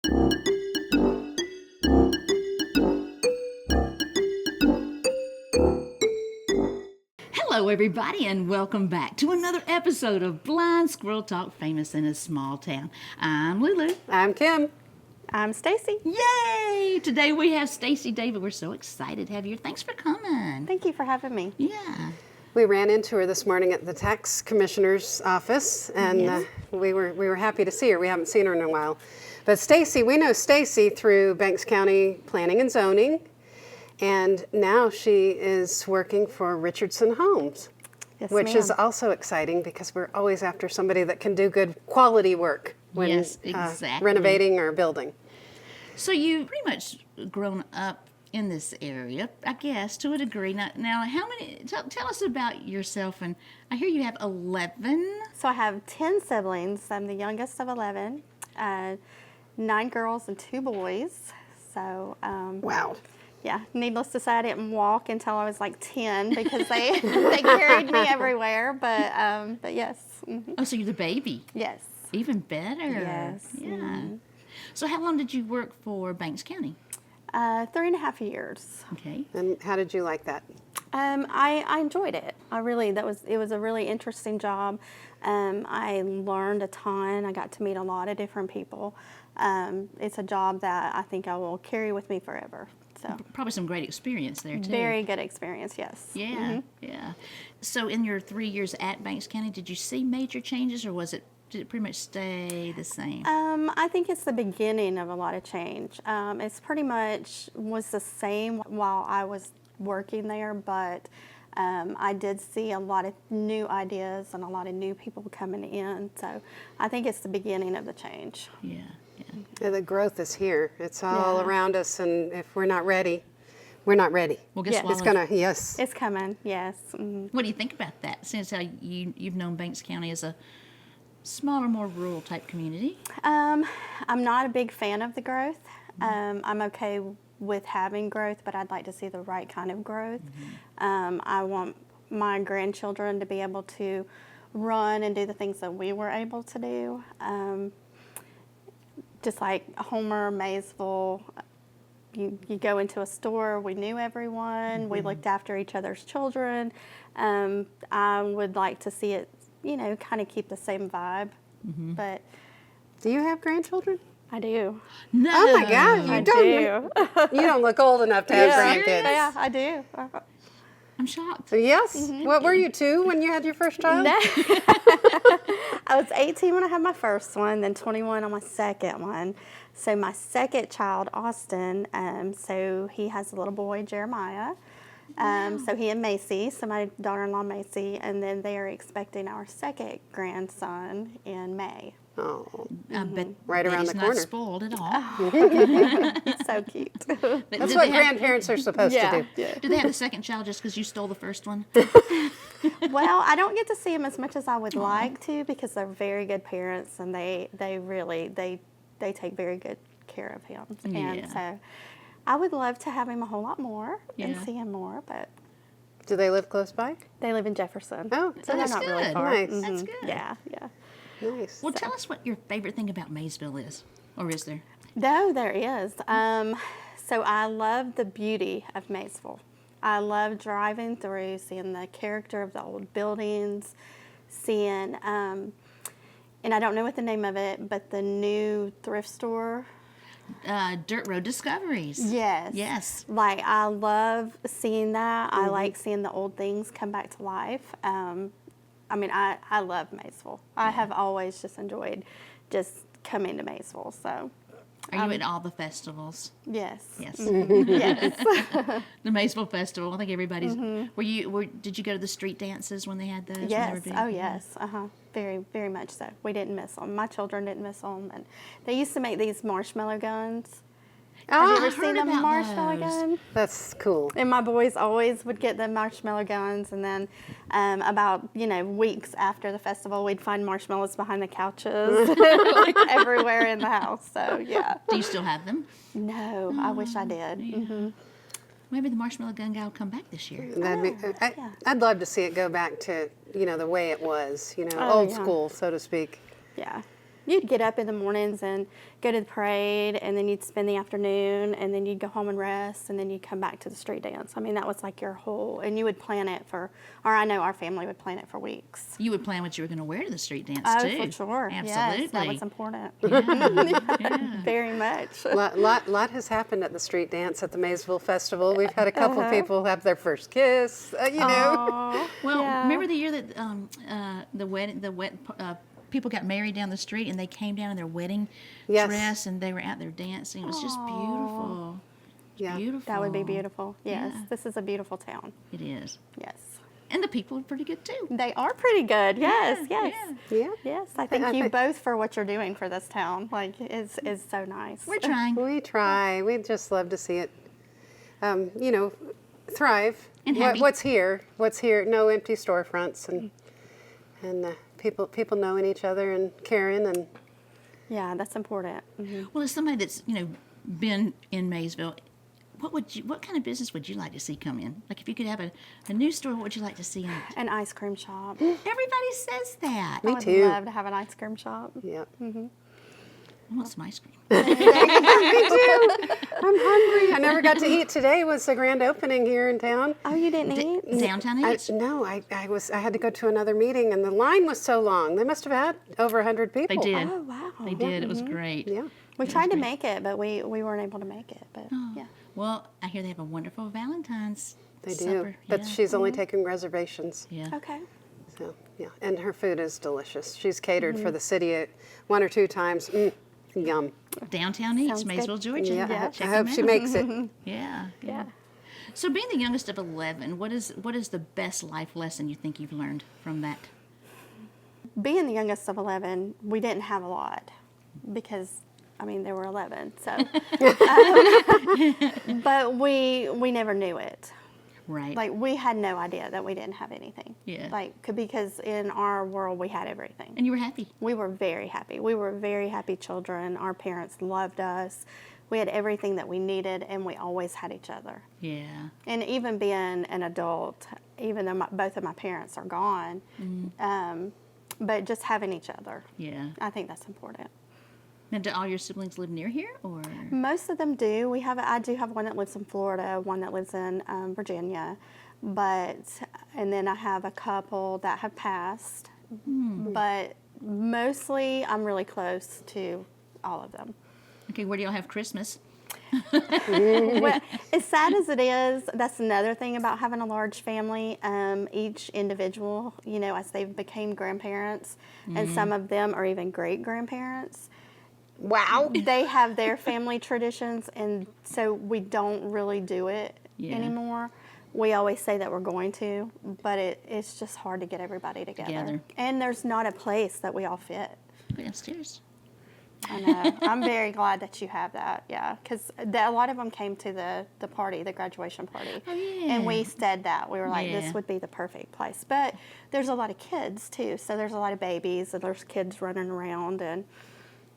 Hello, everybody, and welcome back to another episode of Blind Squirrel Talk, famous in a small town. I'm Lulu. I'm Kim. I'm Stacey. Yay! Today we have Stacey David. We're so excited to have you. Thanks for coming. Thank you for having me. Yeah. We ran into her this morning at the tax commissioner's office, and Yes. we were happy to see her. We haven't seen her in a while. But Stacey, we know Stacey through Banks County Planning and Zoning, and now she is working for Richardson Homes, Yes, which is ma'am. also exciting because we're always after somebody that can do good quality work when Yes, exactly. renovating or building. So you've pretty much grown up in this area, I guess, to a degree. Now how many? Tell us about yourself. And I hear you have 11. So I have 10 siblings. I'm the youngest of 11, 9 girls and 2 boys. So, Wow. yeah, needless to say, I didn't walk until I was like 10 because they carried me everywhere. But yes, Oh, so you're the baby. yes. Even better. Yes. Yeah. So how long did you work for Banks County? 3.5 years. Okay. And how did you like that? I enjoyed it. It was a really interesting job. I learned a ton. I got to meet a lot of different people. It's a job that I think I will carry with me forever. So Probably some great experience there, too. very good experience, yes. Yeah, yeah. So in your 3 years at Banks County, did you see major changes, or did it pretty much stay the same? I think it's the beginning of a lot of change. It's pretty much was the same while I was working there, but I did see a lot of new ideas and a lot of new people coming in. So I think it's the beginning of the change. Yeah, yeah. Yeah, the growth is here. It's all Yeah. around us, and if we're not ready, we're not ready. Well, guess Yeah. what? It's gonna, yes. It's coming, yes. What do you think about that? Since how you've known Banks County as a smaller, more rural type community. I'm not a big fan of the growth. I'm okay with having growth, but I'd like to see the right kind of growth. I want my grandchildren to be able to run and do the things that we were able to do. Just like Homer, Maysville, you go into a store, we knew everyone, we looked after each other's children. I would like to see it, kind of keep the same vibe, but Do you have grandchildren? I do. No. Oh my God, you I don't. do. You don't look old enough to have grandkids. Yeah, I do. I'm shocked. So yes. What were you, 2 when you had your first child? No. I was 18 when I had my first one, then 21 on my second one. So my second child, Austin, so he has a little boy, Jeremiah. So he and Macy, so my daughter-in-law Macy, and then they are expecting our second grandson in May. Oh, I bet Right around Betty's the not corner. spoiled at all. He's so cute. that's what grandparents are supposed to do. Yeah. Do they have a second child just because you stole the first one? Well, I don't get to see him as much as I would like to because they're very good parents and they really take very good care of him. Yeah. And so I would love to have him a whole lot more and Yeah. see him more, but Do they live close by? they live in Jefferson. Oh, so they're that's not really good. far. Nice. That's good. Yeah. Nice. Well, tell us what your favorite thing about Maysville is, or is there? No, there is. So I love the beauty of Maysville. I love driving through, seeing the character of the old buildings, seeing, and I don't know what the name of it, but the new thrift store. Dirt Road Discoveries. Yes. Yes. Like, I love seeing that. I like seeing the old things come back to life. I love Maysville. I have always just enjoyed just coming to Maysville. So, Are you at all the festivals? yes. Yes. Yes. The Maysville Festival. I think everybody's. Did you go to the street dances when they had those? when they were Yes. big? Oh, yes. Very, very much so. We didn't miss them. My children didn't miss them. And they used to make these marshmallow guns. Have you Oh, ever I've seen heard a about marshmallow those. gun? that's cool. And my boys always would get the marshmallow guns, and then about weeks after the festival, we'd find marshmallows behind the couches, like everywhere in the house. So yeah. Do you still have them? No, I wish I did. Yeah. Maybe the marshmallow gun guy will come back this year. I'd love to see it go back to the way it was, Oh, old yeah. school, so to speak. Yeah. You'd get up in the mornings and go to the parade, and then you'd spend the afternoon, and then you'd go home and rest, and then you'd come back to the street dance. I mean, that was like your whole, and you would plan it for, or I know our family would plan it for weeks. You would plan what you were going to wear to the street dance, Oh, too. for sure. Absolutely. Yes, that was important. Yeah. Very much. Lot has happened at the street dance at the Maysville Festival. We've had a couple people have their first kiss, you know. Aw, Well, yeah. remember the year that people got married down the street and they came down in their wedding Yes. dress and they were out there dancing. It was just beautiful. Yeah. Beautiful. That would be beautiful. Yes, Yeah. this is a beautiful town. It is. Yes. And the people are pretty good too. They are pretty good. Yes, Yeah, yes. yeah. Yeah. Yes, I thank you both for what you're doing for this town. Like, it's so nice. We're trying. We try. We just love to see it, you know, thrive. And happy. What's here? No empty storefronts and people knowing each other and caring and. Yeah, that's important. Mhm. Well, as somebody that's, been in Maysville, what kind of business would you like to see come in? Like if you could have a new store, what would you like to see in it? An ice cream shop. Everybody says that. I Me would too. love to have an ice cream shop. Yep. I want some ice cream. Me too. I'm hungry. I never got to eat. Today was the grand opening here in town. Oh, you didn't eat? Downtown Eats? No, I had to go to another meeting, and the line was so long. They must have had over 100 people. They did. Oh, wow. They did. It was great. Yeah. We tried to make it, but we weren't able to make it. But yeah. Well, I hear they have a wonderful Valentine's They do. supper. But yeah. she's only taking reservations. Yeah. Okay. So, yeah. And her food is delicious. She's catered for the city 1 or 2 times. Yum. Downtown Eats, Sounds good. Maysville, Georgia. Yeah. Check I hope them she out. makes it. Yeah. Yeah. So being the youngest of 11, what is the best life lesson you think you've learned from that? Being the youngest of 11, we didn't have a lot because, I mean, there were 11. So, but we never knew it. Right. Like, we had no idea that we didn't have anything. Yeah. Because in our world, we had everything. And you were happy. We were very happy. We were very happy children. Our parents loved us. We had everything that we needed, and we always had each other. Yeah. And even being an adult, even though both of my parents are gone, but just having each other, Yeah. I think that's important. Now, do all your siblings live near here, or? Most of them do. I do have one that lives in Florida, one that lives in Virginia, and then I have a couple that have passed, but mostly I'm really close to all of them. Okay, where do y'all have Christmas? Well, as sad as it is, that's another thing about having a large family. Each individual, as they became grandparents, and some of them are even great-grandparents, Wow. they have their family traditions, and so we don't really do it anymore. We always say that we're going to, but it's just hard to get everybody together. And there's not a place that we all fit. Go downstairs. I know. I'm very glad that you have that, yeah, because a lot of them came to the party, the graduation party. Oh, yeah. And we said that. We were like, Yeah. this would be the perfect place. But there's a lot of kids, too, so there's a lot of babies, and there's kids running around, and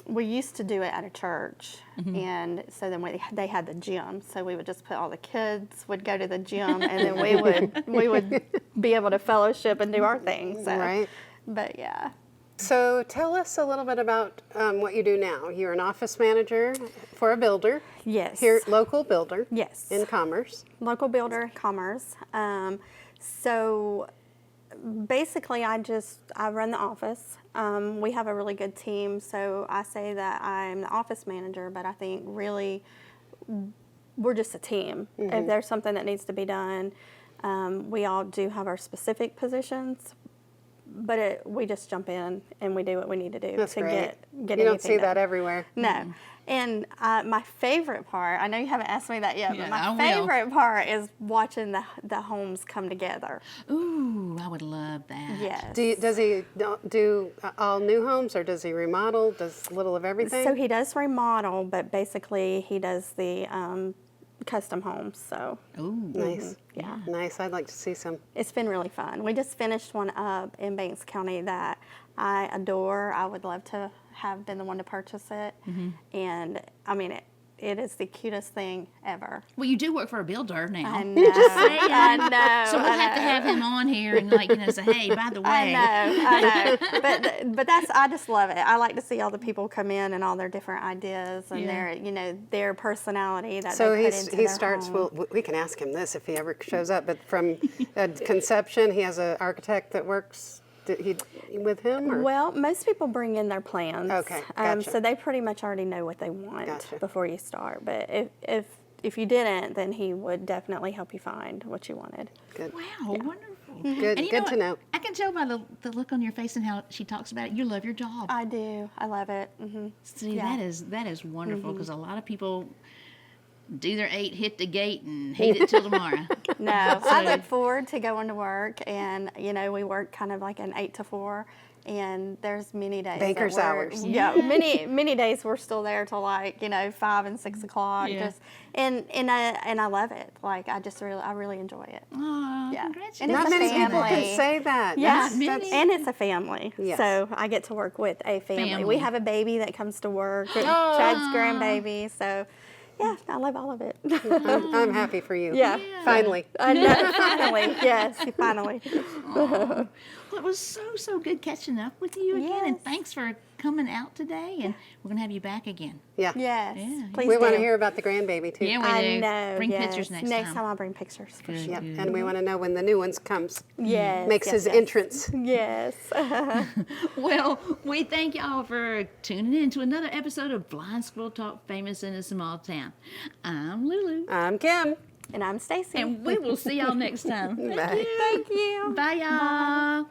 we used to do it at a church, and so then they had the gym, so we would just put all the kids would go to the gym, and then we would be able to fellowship and do our thing. So. Right. But yeah. So tell us a little bit about what you do now. You're an office manager for a builder. Yes. Here, local builder. Yes. In Commerce. Local builder, Commerce. So basically, I run the office. We have a really good team, so I say that I'm the office manager, but I think really we're just a team. If there's something that needs to be done, we all do have our specific positions, but we just jump in and we do what we need to do That's to great. get You don't anything see done. that everywhere. No. And my favorite part, I know you haven't asked me that yet, Yeah, but I my will. favorite part is watching the homes come together. Ooh, I would love that. Yes. Does he do all new homes, or does he remodel? Does a little of everything? So he does remodel, but basically he does the custom homes. So Ooh. Nice. yeah, Nice. I'd like to see some. it's been really fun. We just finished one up in Banks County that I adore. I would love to have been the one to purchase it. And I mean, it is the cutest thing ever. Well, you do work for a builder now. I know. I know. So we'll I have to know. have him on here and say, hey, by the way. I know. But I just love it. I like to see all the people come in and all their different ideas and their personality that So they put into he their starts. home. Well, we can ask him this if he ever shows up. But from conception, he has an architect that works with him. Or? Well, most people bring in their plans. Okay, gotcha. So they pretty much already know what they want Gotcha. before you start. But if you didn't, then he would definitely help you find what you wanted. Good. Wow, wonderful. Good. And you Good know to know. I can tell by the look on your face and how she talks about it. You love your job. I do. I love it. Mm-hmm. See, Yeah. that is wonderful because a lot of people do their 8, hit the gate, and hate it till tomorrow. No, I look forward to going to work, and we work kind of like an 8 to 4, and there's many days. Banker's that we're- hours. Yeah, many days we're still there till 5 and 6 o'clock. Yeah. And I love it. Like I really enjoy it. Oh, Yeah. congratulations. And Not it's a many people can family. say that. Yeah, That's- and it's a family. Yes. So I get to work with a family. Family. We have a baby that comes to work, Chad's grandbaby. So, yeah, I love all of it. I'm happy for you. Yeah. Finally. I know, finally, yes, finally. Well, it was so good catching up with you again, and Yes. thanks for coming out today. And we're gonna have you back again. Yeah. Yes, Yeah. please We do. want to hear about the grandbaby too. Yeah, we I do. know. Bring yes. pictures next Next time. time I'll bring pictures for Good. sure. Yep. And we want to know when the new ones comes. Yes. Makes yes, his yes. entrance. Yes. Well, we thank y'all for tuning in to another episode of Blind Squirrel Talk, Famous in a Small Town. I'm Lulu, I'm Kim. And I'm Stacey. and we will see y'all next time. Bye. Thank you. Bye, y'all.